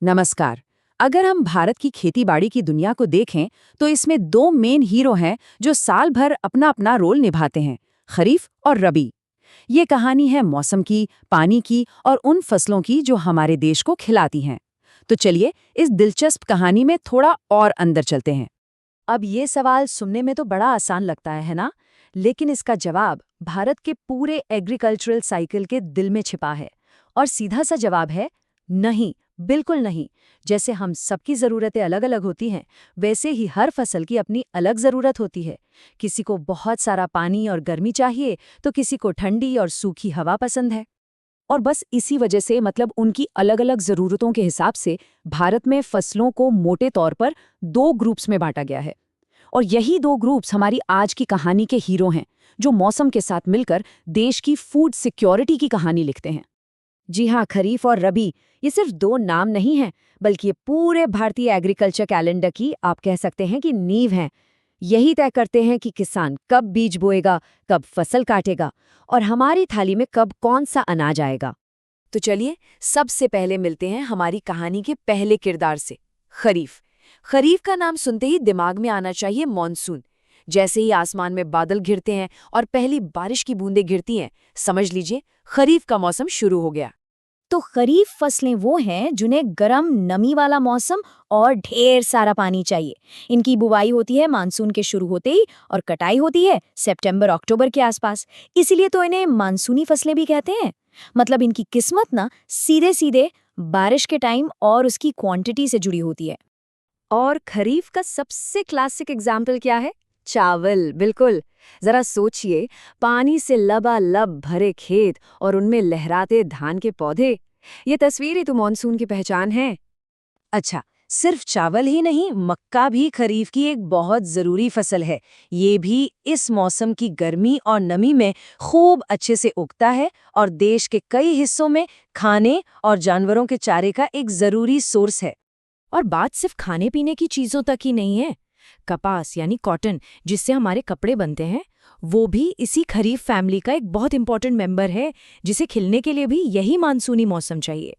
नमस्कार। अगर हम भारत की खेतीबाड़ी की दुनिया को देखें तो इसमें दो मेन हीरो हैं जो साल भर अपना अपना रोल निभाते हैं, खरीफ और रबी। ये कहानी है मौसम की, पानी की और उन फसलों की जो हमारे देश को खिलाती हैं। तो चलिए इस दिलचस्प कहानी में थोड़ा और अंदर चलते हैं। अब ये सवाल सुनने में तो बड़ा आसान लगता है ना? लेकिन इसका जवाब भारत के पूरे एग्रीकल्चरल साइकिल के दिल में छिपा है। और सीधा सा जवाब है नहीं, बिल्कुल नहीं। जैसे हम सबकी ज़रूरतें अलग-अलग होती हैं, वैसे ही हर फसल की अपनी अलग ज़रूरत होती है। किसी को बहुत सारा पानी और गर्मी चाहिए, तो किसी को ठंडी और सूखी हवा पसंद है। और बस इसी वजह से मतलब उनकी अलग-अलग ज़रूरतों के हिसाब से भारत में फसलों को मोटे तौर पर दो ग्रुप्स में बांटा गया है। और यही दो ग्रुप्स हमारी आज की कहानी के हीरो हैं, जो मौसम के साथ मिलकर देश की फूड सिक्योरिटी की कहानी लिखते हैं। जी हाँ, खरीफ और रबी ये सिर्फ दो नाम नहीं हैं, बल्कि ये पूरे भारतीय एग्रीकल्चर कैलेंडर की आप कह सकते हैं कि नींव हैं। यही तय करते हैं कि किसान कब बीज बोएगा, कब फसल काटेगा और हमारी थाली में कब कौन सा अनाज आएगा। तो चलिए सबसे पहले मिलते हैं हमारी कहानी के पहले किरदार से, खरीफ। खरीफ का नाम सुनते ही दिमाग में आना चाहिए मॉनसून। जैसे ही आसमान में बादल घिरते हैं और पहली बारिश की बूंदें गिरती हैं, समझ लीजिए खरीफ का मौसम शुरू हो गया। तो खरीफ फसलें वो हैं जिन्हें गर्म नमी वाला मौसम और ढेर सारा पानी चाहिए। इनकी बुवाई होती है मानसून के शुरू होते ही और कटाई होती है सितंबर अक्टूबर के आसपास। इसीलिए तो इन्हें मानसूनी फसलें भी कहते हैं। मतलब इनकी किस्मत ना सीधे सीधे बारिश के टाइम और उसकी क्वांटिटी से जुड़ी होती है। और खरीफ का सबसे क्लासिक एग्जाम्पल क्या है? चावल, बिल्कुल। जरा सोचिए, पानी से लबालब भरे खेत और उनमें लहराते धान के पौधे। ये तस्वीर ही तो मॉनसून की पहचान है। अच्छा, सिर्फ चावल ही नहीं, मक्का भी खरीफ की एक बहुत जरूरी फसल है। ये भी इस मौसम की गर्मी और नमी में खूब अच्छे से उगता है और देश के कई हिस्सों में खाने और जानवरों के चारे का एक जरूरी सोर्स है। और बात सिर्फ खाने पीने की चीजों तक ही नहीं है। कपास यानी कॉटन, जिससे हमारे कपड़े बनते हैं, वो भी इसी खरीफ फैमिली का एक बहुत इंपॉर्टेंट मेंबर है, जिसे खिलने के लिए भी यही मानसूनी मौसम चाहिए।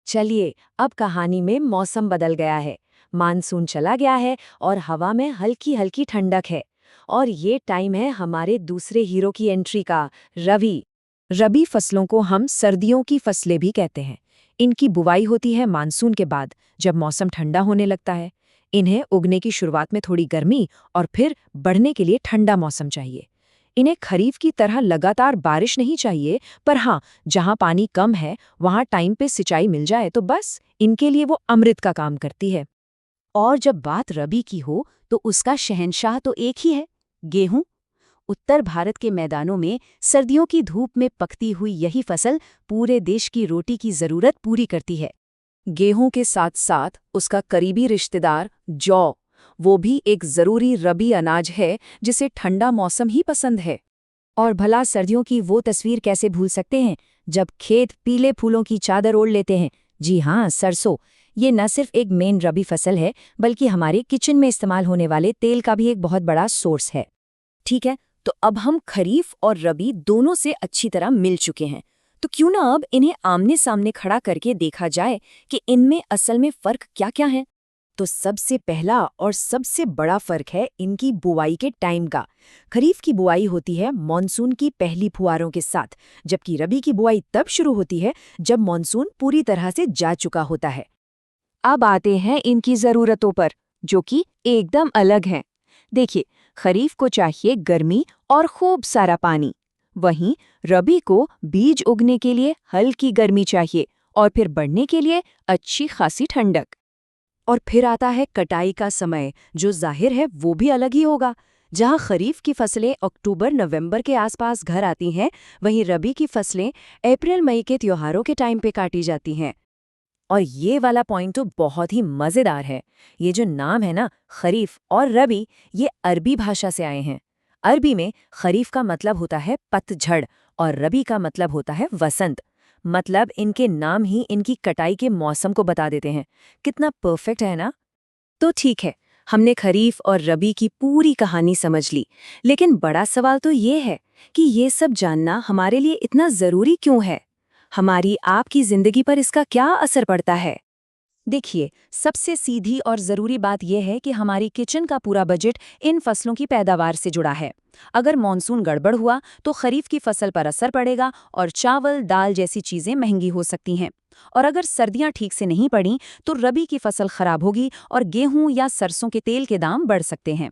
चलिए, अब कहानी में मौसम बदल गया है। मानसून चला गया है और हवा में हल्की हल्की ठंडक है। और ये टाइम है हमारे दूसरे हीरो की एंट्री का, रबी। रबी फसलों को हम सर्दियों की फसलें भी कहते हैं। इनकी बुवाई होती है मानसून के बाद, जब मौसम ठंडा होने लगता है। इन्हें उगने की शुरुआत में थोड़ी गर्मी और फिर बढ़ने के लिए ठंडा मौसम चाहिए। इन्हें खरीफ की तरह लगातार बारिश नहीं चाहिए, पर हाँ, जहाँ पानी कम है वहाँ टाइम पे सिंचाई मिल जाए तो बस इनके लिए वो अमृत का काम करती है। और जब बात रबी की हो तो उसका शहंशाह तो एक ही है, गेहूं। उत्तर भारत के मैदानों में सर्दियों की धूप में पकती हुई यही फसल पूरे देश की रोटी की जरूरत पूरी करती है। गेहूं के साथ साथ उसका करीबी रिश्तेदार जौ, वो भी एक जरूरी रबी अनाज है जिसे ठंडा मौसम ही पसंद है। और भला सर्दियों की वो तस्वीर कैसे भूल सकते हैं, जब खेत पीले फूलों की चादर ओढ़ लेते हैं। जी हाँ, सरसों। ये न सिर्फ एक मेन रबी फसल है, बल्कि हमारे किचन में इस्तेमाल होने वाले तेल का भी एक बहुत बड़ा सोर्स है। ठीक है, तो अब हम खरीफ और रबी दोनों से अच्छी तरह मिल चुके हैं। तो क्यों ना अब इन्हें आमने सामने खड़ा करके देखा जाए कि इनमें असल में फर्क क्या-क्या है। तो सबसे पहला और सबसे बड़ा फर्क है इनकी बुवाई के टाइम का। खरीफ की बुवाई होती है मॉनसून की पहली फुहारों के साथ, जबकि रबी की बुवाई तब शुरू होती है जब मॉनसून पूरी तरह से जा चुका होता है। अब आते हैं इनकी ज़रूरतों पर, जो कि एकदम अलग हैं। देखिए, खरीफ को चाहिए गर्मी और खूब सारा पानी। वहीं रबी को बीज उगने के लिए हल्की गर्मी चाहिए और फिर बढ़ने के लिए अच्छी खासी ठंडक। और फिर आता है कटाई का समय, जो जाहिर है वो भी अलग ही होगा। जहां खरीफ की फसलें अक्टूबर-नवंबर के आसपास घर आती हैं, वहीं रबी की फसलें अप्रैल-मई के त्योहारों के टाइम पे काटी जाती हैं। और ये वाला पॉइंट तो बहुत ही मज़ेदार है। ये जो नाम है ना, खरीफ और रबी, ये अरबी भाषा से आए हैं। अरबी में खरीफ का मतलब होता है पतझड़ और रबी का मतलब होता है वसंत। मतलब इनके नाम ही इनकी कटाई के मौसम को बता देते हैं। कितना परफेक्ट है ना? तो ठीक है, हमने खरीफ और रबी की पूरी कहानी समझ ली। लेकिन बड़ा सवाल तो ये है कि ये सब जानना हमारे लिए इतना ज़रूरी क्यों है? हमारी आपकी ज़िंदगी पर इसका क्या असर पड़ता है? देखिए, सबसे सीधी और ज़रूरी बात यह है कि हमारी किचन का पूरा बजट इन फसलों की पैदावार से जुड़ा है। अगर मॉनसून गड़बड़ हुआ तो खरीफ की फसल पर असर पड़ेगा और चावल, दाल जैसी चीज़ें महंगी हो सकती हैं। और अगर सर्दियां ठीक से नहीं पड़ीं तो रबी की फसल खराब होगी और गेहूं या सरसों के तेल के दाम बढ़ सकते हैं।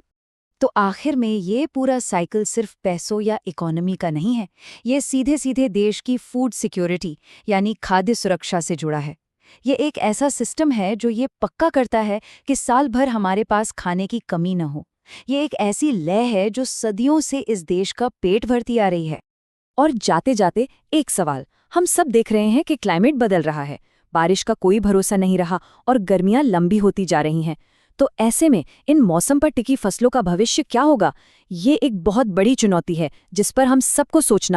तो आखिर में ये पूरा साइकिल सिर्फ पैसों या इकोनॉमी का नहीं है, ये सीधे सीधे देश की फूड सिक्योरिटी यानी खाद्य सुरक्षा से जुड़ा है। ये एक ऐसा सिस्टम है जो ये पक्का करता है कि साल भर हमारे पास खाने की कमी न हो। ये एक ऐसी लय है जो सदियों से इस देश का पेट भरती आ रही है। और जाते जाते एक सवाल, हम सब देख रहे हैं कि क्लाइमेट बदल रहा है, बारिश का कोई भरोसा नहीं रहा और गर्मियां लंबी होती जा रही हैं। तो ऐसे में इन मौसम पर टिकी फसलों का भविष्य क्या होगा? ये एक बहुत बड़ी चुनौती है जिस पर हम सबको सोचना होगा।